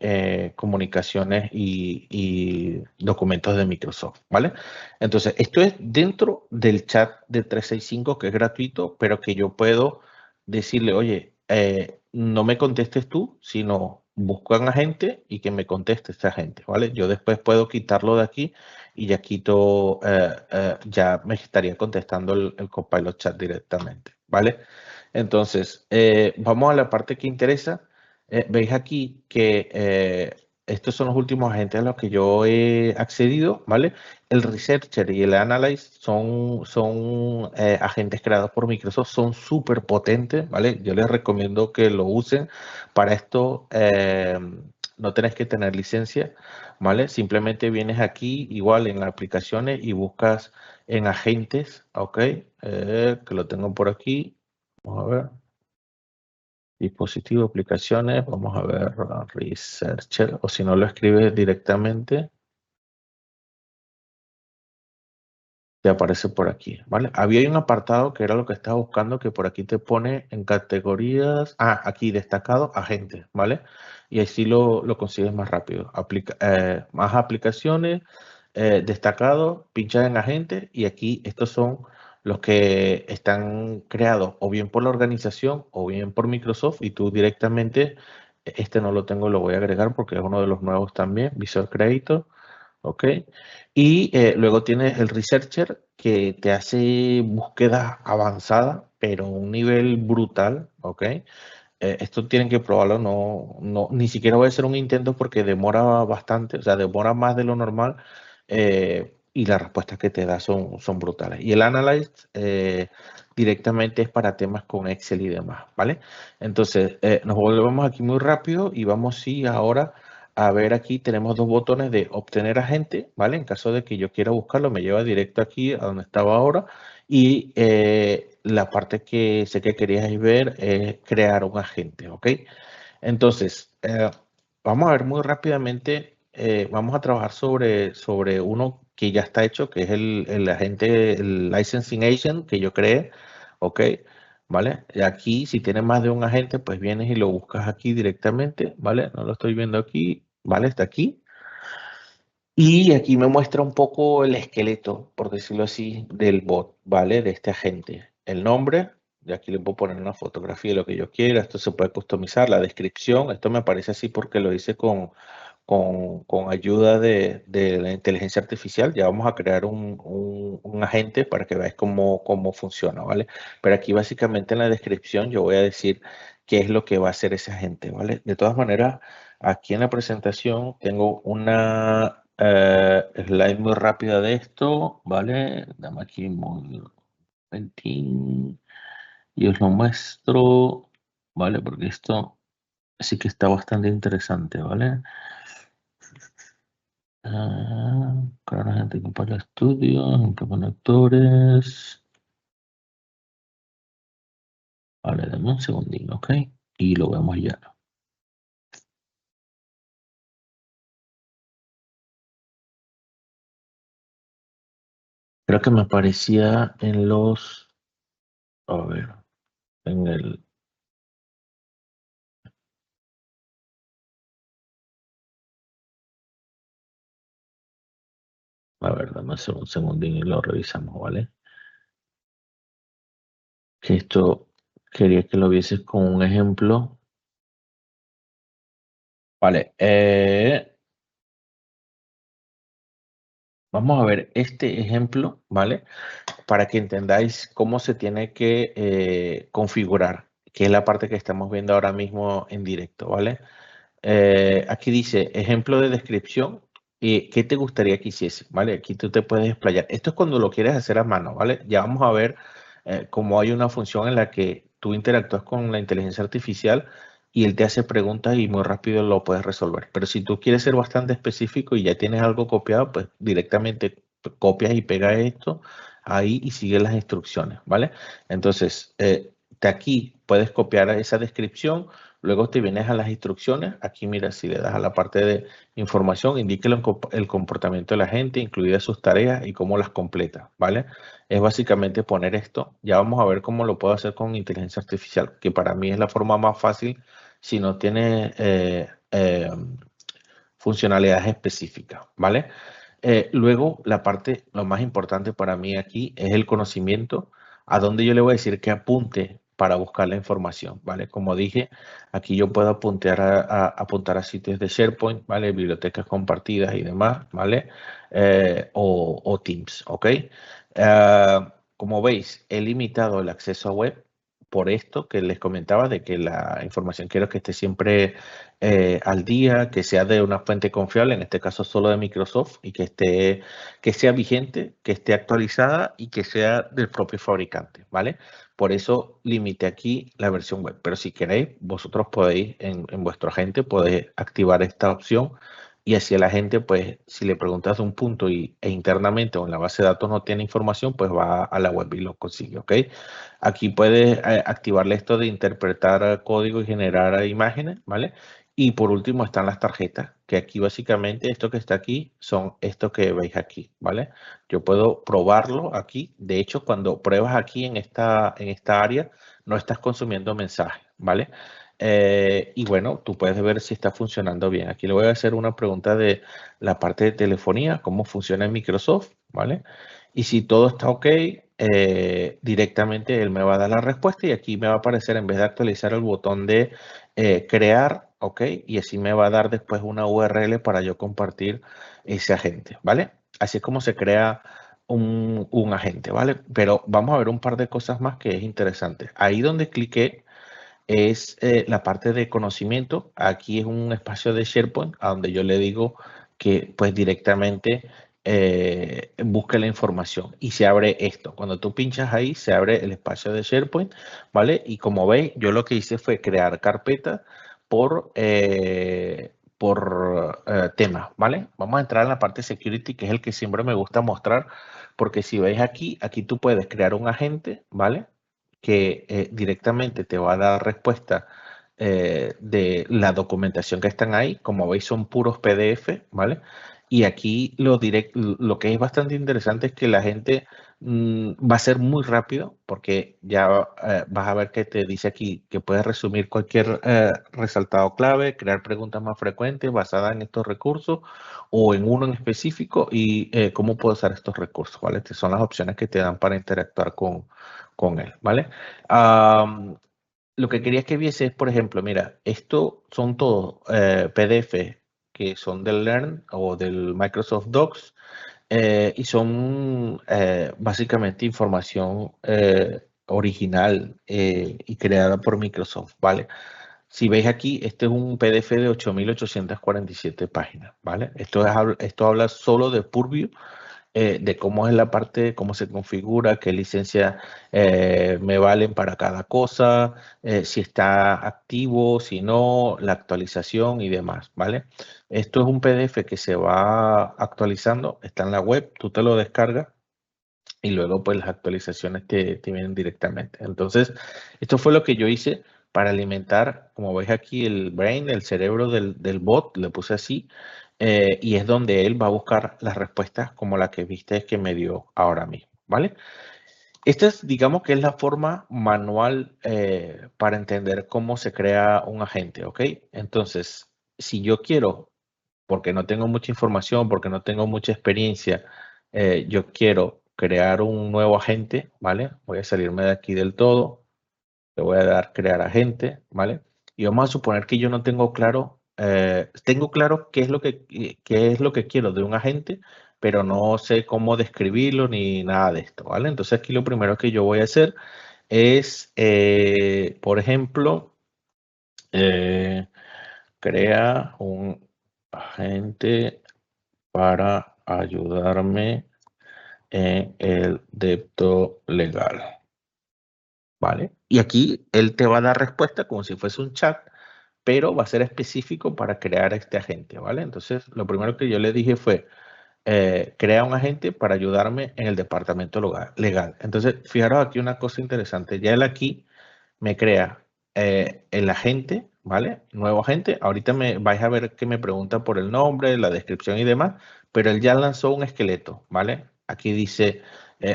S1: comunicaciones y documentos de Microsoft, ¿vale? Entonces, esto es dentro del chat de 365 que es gratuito, pero que yo puedo decirle, oye, no me contestes tú, sino busca a un agente y que me conteste esta gente, ¿vale? Yo después puedo quitarlo de aquí y ya quito, ya me estaría contestando el Copilot chat directamente, ¿vale? Entonces, vamos a la parte que interesa. Veis aquí que estos son los últimos agentes a los que yo he accedido, ¿vale? El Researcher y el Analyze son agentes creados por Microsoft, son súper potentes, ¿vale? Yo les recomiendo que lo usen. Para esto no tenés que tener licencia, ¿vale? Simplemente vienes aquí, igual en aplicaciones y buscas en agentes, ¿ok? Que lo tengo por aquí. Vamos a ver. Dispositivo, aplicaciones, vamos a ver Researcher, o si no lo escribes directamente, te aparece por aquí, ¿vale? Había un apartado que era lo que estaba buscando, que por aquí te pone en categorías, aquí destacado, agentes, ¿vale? Y así lo consigues más rápido. Más aplicaciones, destacado, pinchas en agentes y aquí estos son los que están creados o bien por la organización o bien por Microsoft y tú directamente, este no lo tengo, lo voy a agregar porque es uno de los nuevos también, Visual Creator. ¿Ok? Y luego tienes el Researcher que te hace búsqueda avanzada, pero a un nivel brutal, ¿ok? Esto tienen que probarlo, ni siquiera voy a hacer un intento porque demora bastante, o sea, demora más de lo normal y las respuestas que te da son brutales. Y el Analyze directamente es para temas con Excel y demás, ¿vale? Entonces, nos volvemos aquí muy rápido y vamos, sí, ahora a ver aquí tenemos dos botones de obtener agente, ¿vale? En caso de que yo quiera buscarlo, me lleva directo aquí a donde estaba ahora. Y la parte que sé que queríais ver es crear un agente, ¿ok? Entonces, vamos a ver muy rápidamente, vamos a trabajar sobre uno que ya está hecho, que es el agente, el licensing agent que yo creé, ¿ok? ¿Vale? Y aquí, si tienes más de un agente, pues vienes y lo buscas aquí directamente, ¿vale? No lo estoy viendo aquí, ¿vale? Está aquí. Y aquí me muestra un poco el esqueleto, por decirlo así, del bot, ¿vale? De este agente. El nombre, y aquí le puedo poner una fotografía de lo que yo quiera. Esto se puede customizar. La descripción, esto me parece así porque lo hice con ayuda de la inteligencia artificial. Ya vamos a crear un agente para que veáis cómo funciona, ¿vale? Pero aquí básicamente en la descripción yo voy a decir qué es lo que va a hacer ese agente, ¿vale? De todas maneras, aquí en la presentación tengo una slide muy rápida de esto, ¿vale? Dame aquí muy momentín y os lo muestro, ¿vale? Porque esto sí que está bastante interesante, ¿vale? Crear gente que para estudios, interconectores. Vale, dame un segundín, ¿ok? Y lo vemos ya. Creo que me aparecía en los, a ver, en el, a ver, dame un segundín y lo revisamos, ¿vale? Que esto quería que lo vieses con un ejemplo. Vale, vamos a ver este ejemplo, ¿vale? Para que entendáis cómo se tiene que configurar, que es la parte que estamos viendo ahora mismo en directo, ¿vale? Aquí dice ejemplo de descripción y qué te gustaría que hiciese, ¿vale? Aquí tú te puedes explayar. Esto es cuando lo quieres hacer a mano, ¿vale? Ya vamos a ver cómo hay una función en la que tú interactúas con la inteligencia artificial y él te hace preguntas y muy rápido lo puedes resolver. Pero si tú quieres ser bastante específico y ya tienes algo copiado, pues directamente copias y pegas esto ahí y sigues las instrucciones, ¿vale? Entonces, de aquí puedes copiar esa descripción. Luego te vienes a las instrucciones. Aquí mira, si le das a la parte de información, indique el comportamiento de la gente, incluidas sus tareas y cómo las completa, ¿vale? Es básicamente poner esto. Ya vamos a ver cómo lo puedo hacer con inteligencia artificial, que para mí es la forma más fácil si no tiene funcionalidades específicas, ¿vale? Luego, la parte, lo más importante para mí aquí es el conocimiento, a donde yo le voy a decir que apunte para buscar la información, ¿vale? Como dije, aquí yo puedo apuntar a sitios de SharePoint, ¿vale? Bibliotecas compartidas y demás, ¿vale? O Teams, ¿ok? Como veis, he limitado el acceso a web por esto que les comentaba de que la información quiero que esté siempre al día, que sea de una fuente confiable, en este caso solo de Microsoft, y que sea vigente, que esté actualizada y que sea del propio fabricante, ¿vale? Por eso limité aquí la versión web, pero si queréis, vosotros podéis, en vuestro agente, podéis activar esta opción y así a la gente, pues, si le preguntas de un punto e internamente o en la base de datos no tiene información, pues va a la web y lo consigue, ¿ok? Aquí puedes activarle esto de interpretar código y generar imágenes, ¿vale? Y por último están las tarjetas, que aquí básicamente esto que está aquí son esto que veis aquí, ¿vale? Yo puedo probarlo aquí. De hecho, cuando pruebas aquí en esta área, no estás consumiendo mensajes, ¿vale? Y bueno, tú puedes ver si está funcionando bien. Aquí le voy a hacer una pregunta de la parte de telefonía, cómo funciona en Microsoft, ¿vale? Y si todo está ok, directamente él me va a dar la respuesta y aquí me va a aparecer, en vez de actualizar, el botón de crear, ok, y así me va a dar después una URL para yo compartir ese agente, ¿vale? Así es como se crea un agente, ¿vale? Pero vamos a ver un par de cosas más que es interesante. Ahí donde cliqué es la parte de conocimiento. Aquí es un espacio de SharePoint a donde yo le digo que pues directamente busque la información y se abre esto. Cuando tú pinchas ahí, se abre el espacio de SharePoint, ¿vale? Y como veis, yo lo que hice fue crear carpeta por tema, ¿vale? Vamos a entrar en la parte security, que es el que siempre me gusta mostrar, porque si veis aquí tú puedes crear un agente, ¿vale? Que directamente te va a dar respuesta de la documentación que están ahí. Como veis, son puros PDF, ¿vale? Y aquí lo que es bastante interesante es que la gente va a ser muy rápido, porque ya vas a ver que te dice aquí que puedes resumir cualquier resaltado clave, crear preguntas más frecuentes basadas en estos recursos o en uno en específico y cómo puedo usar estos recursos, ¿vale? Estas son las opciones que te dan para interactuar con él, ¿vale? Lo que quería que viese es, por ejemplo, mira, esto son todos PDF que son del Learn o del Microsoft Docs y son básicamente información original y creada por Microsoft, ¿vale? Si veis aquí, este es un PDF de 8.847 páginas, ¿vale? Esto habla solo de Purview, de cómo es la parte, cómo se configura, qué licencias me valen para cada cosa, si está activo, si no, la actualización y demás, ¿vale? Esto es un PDF que se va actualizando, está en la web, tú te lo descargas y luego pues las actualizaciones te vienen directamente. Entonces, esto fue lo que yo hice para alimentar, como veis aquí, el brain, el cerebro del bot, le puse así, y es donde él va a buscar las respuestas como la que viste que me dio ahora mismo, ¿vale? Esta es, digamos que es la forma manual para entender cómo se crea un agente, ¿ok? Entonces, si yo quiero, porque no tengo mucha información, porque no tengo mucha experiencia, yo quiero crear un nuevo agente, ¿vale? Voy a salirme de aquí del todo, le voy a dar crear agente, ¿vale? Y vamos a suponer que yo no tengo claro qué es lo que quiero de un agente, pero no sé cómo describirlo ni nada de esto, ¿vale? Entonces aquí lo primero que yo voy a hacer es, por ejemplo, eh, crea un agente para ayudarme en el débito legal, ¿vale? Y aquí él te va a dar respuesta como si fuese un chat, pero va a ser específico para crear este agente, ¿vale? Entonces, lo primero que yo le dije fue, crea un agente para ayudarme en el departamento legal. Entonces, fijaros aquí una cosa interesante. Ya él aquí me crea el agente, ¿vale? Nuevo agente. Ahorita me vais a ver que me pregunta por el nombre, la descripción y demás, pero él ya lanzó un esqueleto, ¿vale? Aquí dice,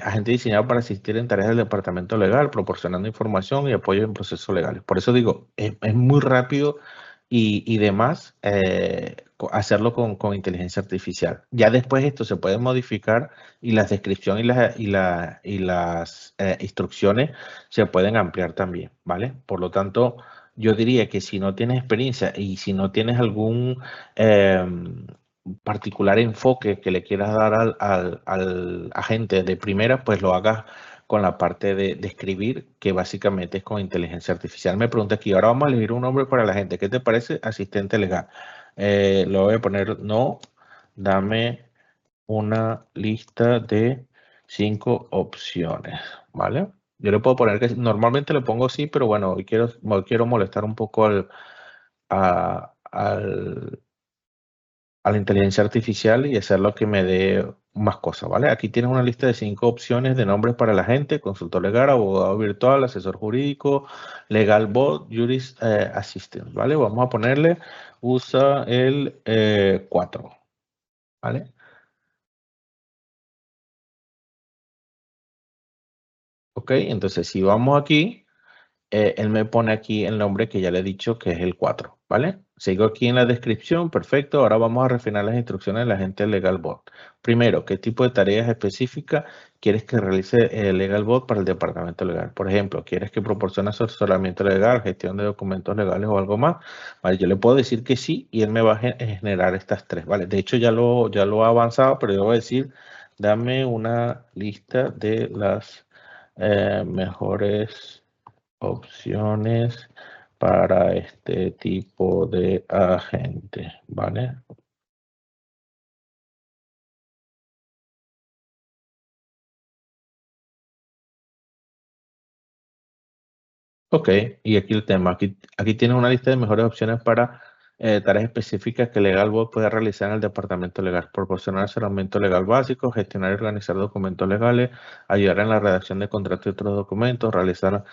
S1: agente diseñado para asistir en tareas del departamento legal, proporcionando información y apoyo en procesos legales. Por eso digo, es muy rápido y demás hacerlo con inteligencia artificial. Ya después esto se puede modificar y las descripciones y las instrucciones se pueden ampliar también, ¿vale? Por lo tanto, yo diría que si no tienes experiencia y si no tienes algún particular enfoque que le quieras dar al agente de primera, pues lo hagas con la parte de escribir, que básicamente es con inteligencia artificial. Me pregunta aquí, ahora vamos a elegir un nombre para la gente. ¿Qué te parece? Asistente legal. Lo voy a poner, no, dame una lista de 5 opciones, ¿vale? Yo le puedo poner que normalmente le pongo sí, pero bueno, hoy quiero molestar un poco a, al- a la inteligencia artificial y hacerlo que me dé más cosas, ¿vale? Aquí tienes una lista de 5 opciones de nombres para la gente: consultor legal, abogado virtual, asesor jurídico, legal bot, jurist assistant, ¿vale? Vamos a ponerle, usa el 4, ¿vale? Ok, entonces si vamos aquí, él me pone aquí el nombre que ya le he dicho que es el 4, ¿vale? Sigo aquí en la descripción, perfecto. Ahora vamos a refinar las instrucciones de la agente Legal Bot. Primero, ¿qué tipo de tareas específicas quieres que realice el Legal Bot para el departamento legal? Por ejemplo, ¿quieres que proporcione asesoramiento legal, gestión de documentos legales o algo más? Vale, yo le puedo decir que sí y él me va a generar estas tres, ¿vale? De hecho, ya lo ha avanzado, pero yo voy a decir, dame una lista de las mejores opciones para este tipo de agente, ¿vale? Ok, y aquí el tema. Aquí tienes una lista de mejores opciones para tareas específicas que LegalBot puede realizar en el departamento legal. Proporcionar asesoramiento legal básico, gestionar y organizar documentos legales, ayudar en la redacción de contratos y otros documentos, realizar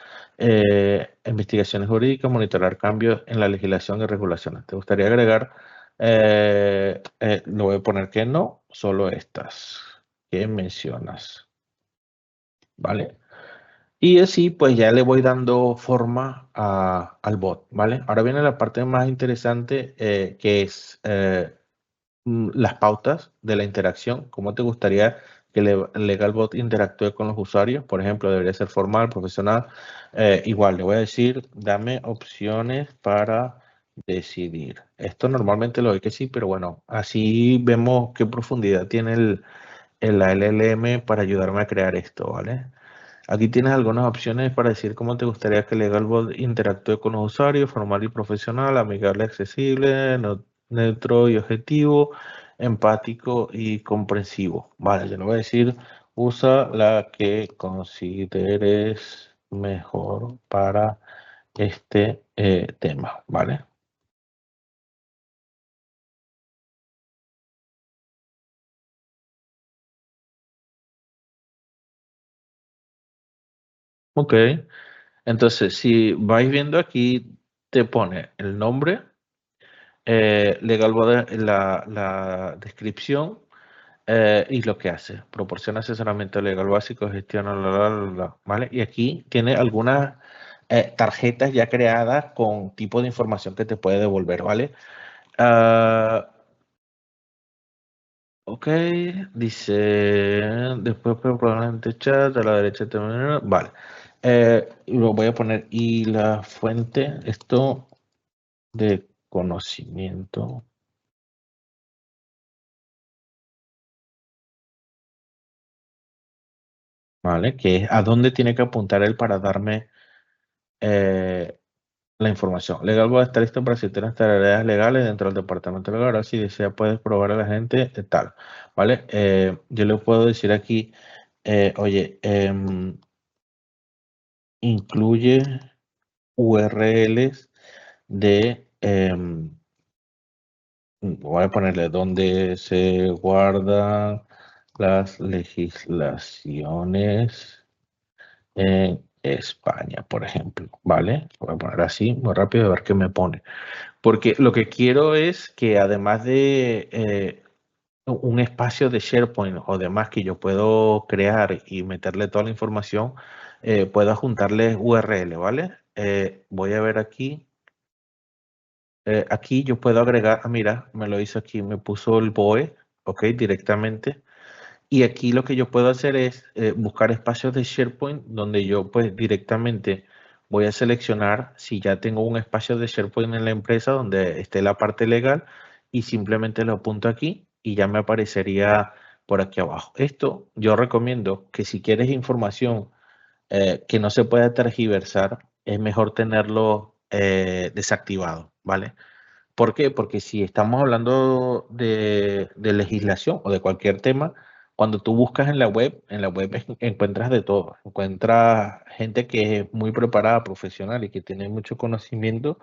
S1: investigaciones jurídicas, monitorar cambios en la legislación y regulaciones. ¿Te gustaría agregar? Le voy a poner que no, solo estas que mencionas, ¿vale? Y así pues ya le voy dando forma al bot, ¿vale? Ahora viene la parte más interesante que es las pautas de la interacción. ¿Cómo te gustaría que el LegalBot interactúe con los usuarios? Por ejemplo, debería ser formal, profesional. Igual, le voy a decir, dame opciones para decidir. Esto normalmente lo doy que sí, pero bueno, así vemos qué profundidad tiene la LLM para ayudarme a crear esto, ¿vale? Aquí tienes algunas opciones para decir cómo te gustaría que LegalBot interactúe con los usuarios: formal y profesional, amigable, accesible, neutro y objetivo, empático y comprensivo. Vale, yo le voy a decir, usa la que consideres mejor para este tema, ¿vale? Ok, entonces si vais viendo aquí, te pone el nombre, Legal la descripción y lo que hace. Proporciona asesoramiento legal básico, gestiona, ¿vale? Y aquí tiene algunas tarjetas ya creadas con tipo de información que te puede devolver, ¿vale? Ok, dice, después probablemente chat, a la derecha también, vale. Y lo voy a poner, y la fuente, esto de conocimiento, ¿vale? Que es a dónde tiene que apuntar él para darme la información. Legal va a estar listo para asistir a las tareas legales dentro del departamento legal. Ahora, si desea, puedes probar a la gente tal, ¿vale? Yo le puedo decir aquí, oye, incluye URLs de, voy a ponerle donde se guardan las legislaciones en España, por ejemplo, ¿vale? Voy a poner así muy rápido a ver qué me pone. Porque lo que quiero es que además de un espacio de SharePoint o demás que yo puedo crear y meterle toda la información, pueda juntarle URL, ¿vale? Voy a ver aquí. Aquí yo puedo agregar, mira, me lo hizo aquí, me puso el BOE, ok, directamente. Y aquí lo que yo puedo hacer es buscar espacios de SharePoint donde yo pues directamente voy a seleccionar si ya tengo un espacio de SharePoint en la empresa donde esté la parte legal y simplemente lo apunto aquí y ya me aparecería por aquí abajo. Esto yo recomiendo que si quieres información que no se pueda tergiversar, es mejor tenerlo desactivado, ¿vale? ¿Por qué? Porque si estamos hablando de legislación o de cualquier tema, cuando tú buscas en la web encuentras de todo. Encuentras gente que es muy preparada, profesional y que tiene mucho conocimiento,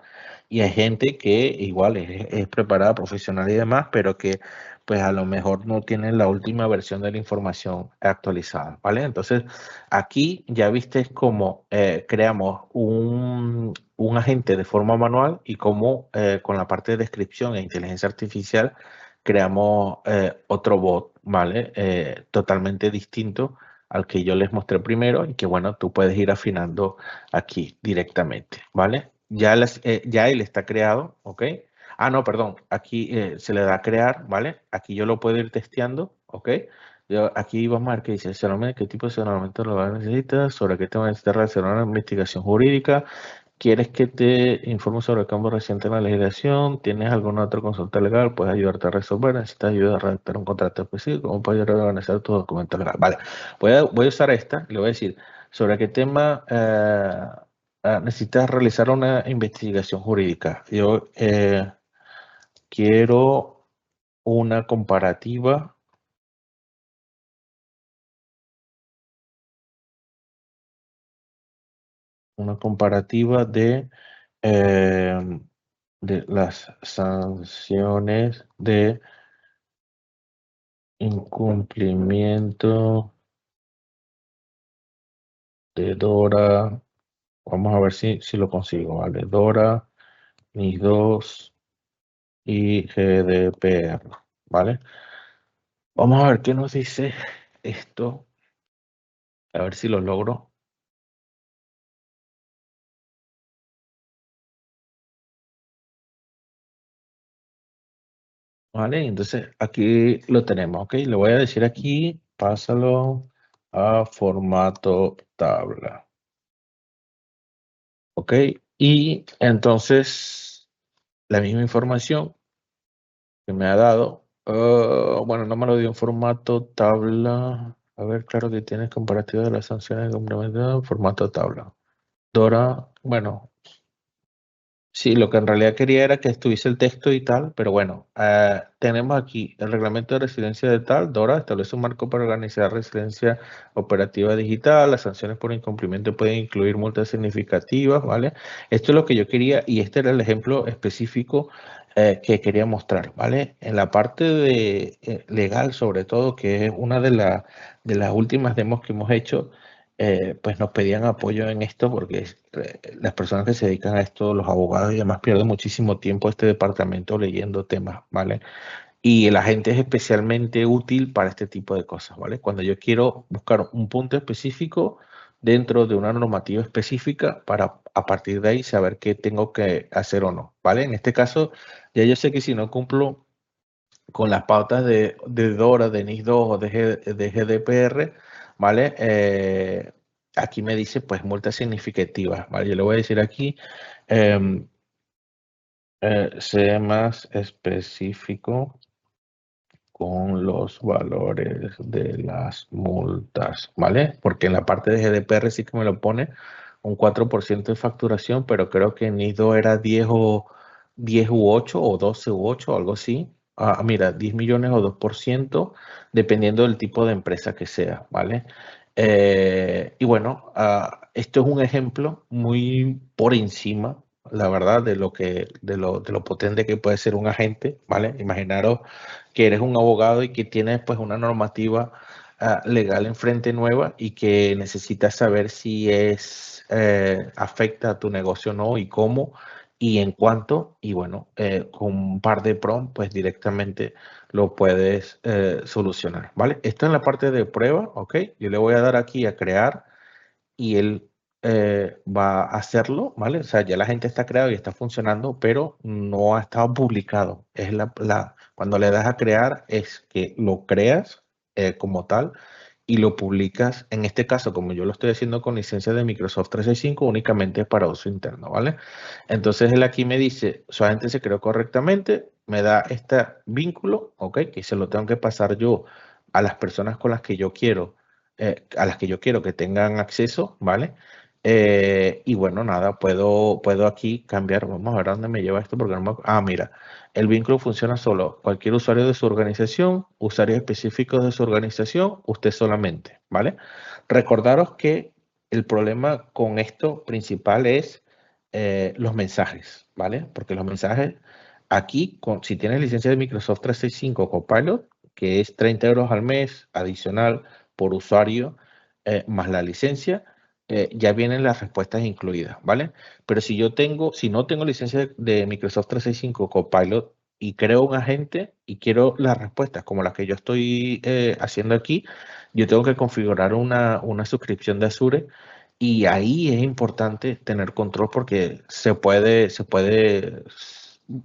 S1: y hay gente que igual es preparada, profesional y demás, pero que pues a lo mejor no tiene la última versión de la información actualizada, ¿vale? Entonces, aquí ya viste cómo creamos un agente de forma manual y cómo con la parte de descripción e inteligencia artificial creamos otro bot, ¿vale? Totalmente distinto al que yo les mostré primero y que, bueno, tú puedes ir afinando aquí directamente, ¿vale? Ya él está creado, ¿ok? Ah, no, perdón, aquí se le da a crear, ¿vale? Aquí yo lo puedo ir testeando, ¿ok? Aquí vamos a ver qué dice, qué tipo de asesoramiento lo necesitas, sobre qué tema necesitas relacionar una investigación jurídica, quieres que te informe sobre el cambio reciente en la legislación, tienes alguna otra consulta legal, puedes ayudarte a resolver, necesitas ayuda a redactar un contrato específico, cómo puedes ayudar a organizar tu documento legal. Vale, voy a usar esta, le voy a decir, sobre qué tema necesitas realizar una investigación jurídica. Yo quiero una comparativa de las sanciones de incumplimiento de DORA. Vamos a ver si lo consigo, ¿vale? DORA, NIS 2 y GDPR, ¿vale? Vamos a ver qué nos dice esto. A ver si lo logro. Vale, entonces aquí lo tenemos, ¿ok? Le voy a decir aquí, pásalo a formato tabla, ¿ok? Y entonces la misma información que me ha dado, bueno, no me lo dio en formato tabla. A ver, claro que tienes comparativo de las sanciones complementadas, formato tabla. Dora, bueno, sí, lo que en realidad quería era que estuviese el texto y tal, pero bueno, tenemos aquí el reglamento de residencia de tal, DORA establece un marco para organizar residencia operativa digital, las sanciones por incumplimiento pueden incluir multas significativas, ¿vale? Esto es lo que yo quería y este era el ejemplo específico que quería mostrar, ¿vale? En la parte de legal, sobre todo, que es una de las últimas demos que hemos hecho, pues nos pedían apoyo en esto porque las personas que se dedican a esto, los abogados y demás, pierden muchísimo tiempo este departamento leyendo temas, ¿vale? Y la gente es especialmente útil para este tipo de cosas, ¿vale? Cuando yo quiero buscar un punto específico dentro de una normativa específica para a partir de ahí saber qué tengo que hacer o no, ¿vale? En este caso, ya yo sé que si no cumplo con las pautas de DORA, de NIS 2 o de GDPR, ¿vale? Aquí me dice, pues, multas significativas, ¿vale? Yo le voy a decir aquí, em, sé más específico con los valores de las multas, ¿vale? Porque en la parte de GDPR sí que me lo pone un 4% de facturación, pero creo que en NIS 2 era 10 u 8 o 12 u 8, algo así. Ah, mira, 10 millones o 2%, dependiendo del tipo de empresa que sea, ¿vale? Y bueno, esto es un ejemplo muy por encima, la verdad, de lo potente que puede ser un agente, ¿vale? Imaginaros que eres un abogado y que tienes pues una normativa legal enfrente nueva y que necesitas saber si afecta a tu negocio o no y cómo y en cuánto. Y bueno, con un par de prompts pues directamente lo puedes solucionar, ¿vale? Esto en la parte de prueba, ¿ok? Yo le voy a dar aquí a crear y él va a hacerlo, ¿vale? O sea, ya la gente está creado y está funcionando, pero no ha estado publicado. Cuando le das a crear es que lo creas como tal y lo publicas, en este caso, como yo lo estoy haciendo con licencia de Microsoft 365, únicamente para uso interno, ¿vale? Entonces él aquí me dice, su agente se creó correctamente, me da este vínculo, ¿ok? Que se lo tengo que pasar yo a las personas con las que yo quiero a las que yo quiero que tengan acceso, ¿vale? Y bueno, nada, puedo aquí cambiar, vamos a ver a dónde me lleva esto, porque no me mira, el vínculo funciona solo, cualquier usuario de su organización, usuarios específicos de su organización, usted solamente, ¿vale? Recordaros que el problema con esto principal es los mensajes, ¿vale? Porque los mensajes, aquí, si tienes licencia de Microsoft 365 Copilot, que es 30 euros al mes adicional por usuario más la licencia, ya vienen las respuestas incluidas, ¿vale? Pero si no tengo licencia de Microsoft 365 Copilot y creo un agente y quiero las respuestas como las que yo estoy haciendo aquí, yo tengo que configurar una suscripción de Azure y ahí es importante tener control porque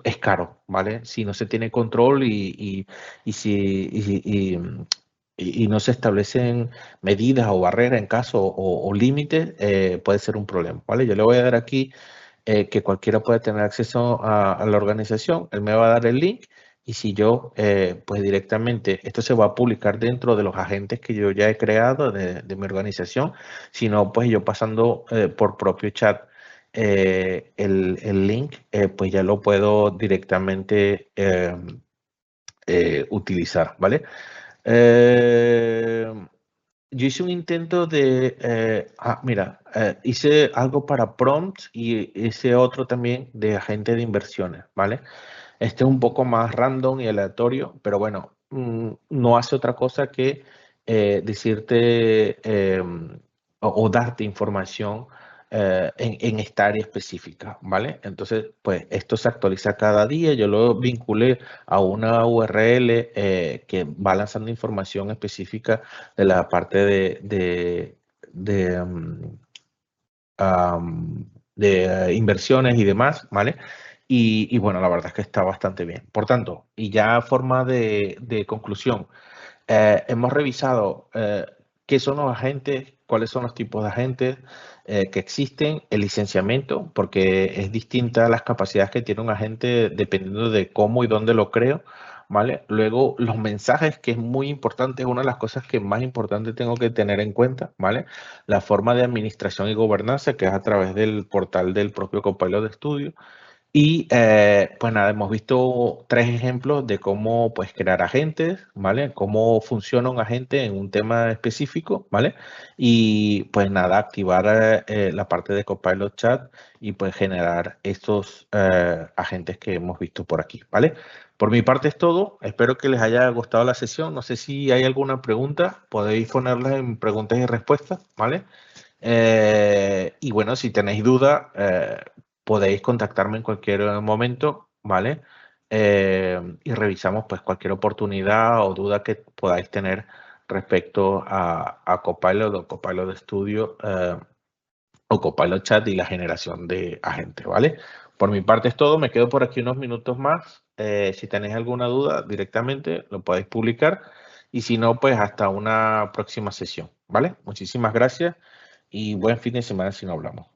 S1: es caro, ¿vale? Si no se tiene control y no se establecen medidas o barreras en caso o límites, puede ser un problema, ¿vale? Yo le voy a dar aquí que cualquiera puede tener acceso a la organización, él me va a dar el link y si yo, pues directamente, esto se va a publicar dentro de los agentes que yo ya he creado de mi organización, si no, pues yo pasando por propio chat el link, pues ya lo puedo directamente utilizar, ¿vale? Eh, yo hice un intento mira, hice algo para prompts y hice otro también de agente de inversiones, ¿vale? Este es un poco más random y aleatorio, pero bueno, no hace otra cosa que decirte o darte información en esta área específica, ¿vale? Entonces, pues esto se actualiza cada día. Yo lo vinculé a una URL que va lanzando información específica de la parte de inversiones y demás, ¿vale? Y bueno, la verdad es que está bastante bien. Por tanto, y ya a forma de conclusión, hemos revisado qué son los agentes, cuáles son los tipos de agentes que existen, el licenciamiento, porque es distinta las capacidades que tiene un agente dependiendo de cómo y dónde lo creo, ¿vale? Luego, los mensajes, que es muy importante, es una de las cosas que más importante tengo que tener en cuenta, ¿vale? La forma de administración y gobernanza, que es a través del portal del propio Copilot de Studio, Y pues nada, hemos visto 3 ejemplos de cómo pues crear agentes, ¿vale? Cómo funciona un agente en un tema específico, ¿vale? Y pues nada, activar la parte de Copilot Chat y pues generar estos agentes que hemos visto por aquí, ¿vale? Por mi parte es todo. Espero que les haya gustado la sesión. No sé si hay alguna pregunta, podéis ponerla en preguntas y respuestas, ¿vale? Y bueno, si tenéis dudas, podéis contactarme en cualquier momento, ¿vale? Y revisamos pues cualquier oportunidad o duda que podáis tener respecto a Copilot o Copilot Studio o Copilot Chat y la generación de agentes, ¿vale? Por mi parte es todo. Me quedo por aquí unos minutos más. Si tenéis alguna duda directamente, lo podéis publicar. Y si no, pues hasta una próxima sesión, ¿vale? Muchísimas gracias y buen fin de semana si no hablamos.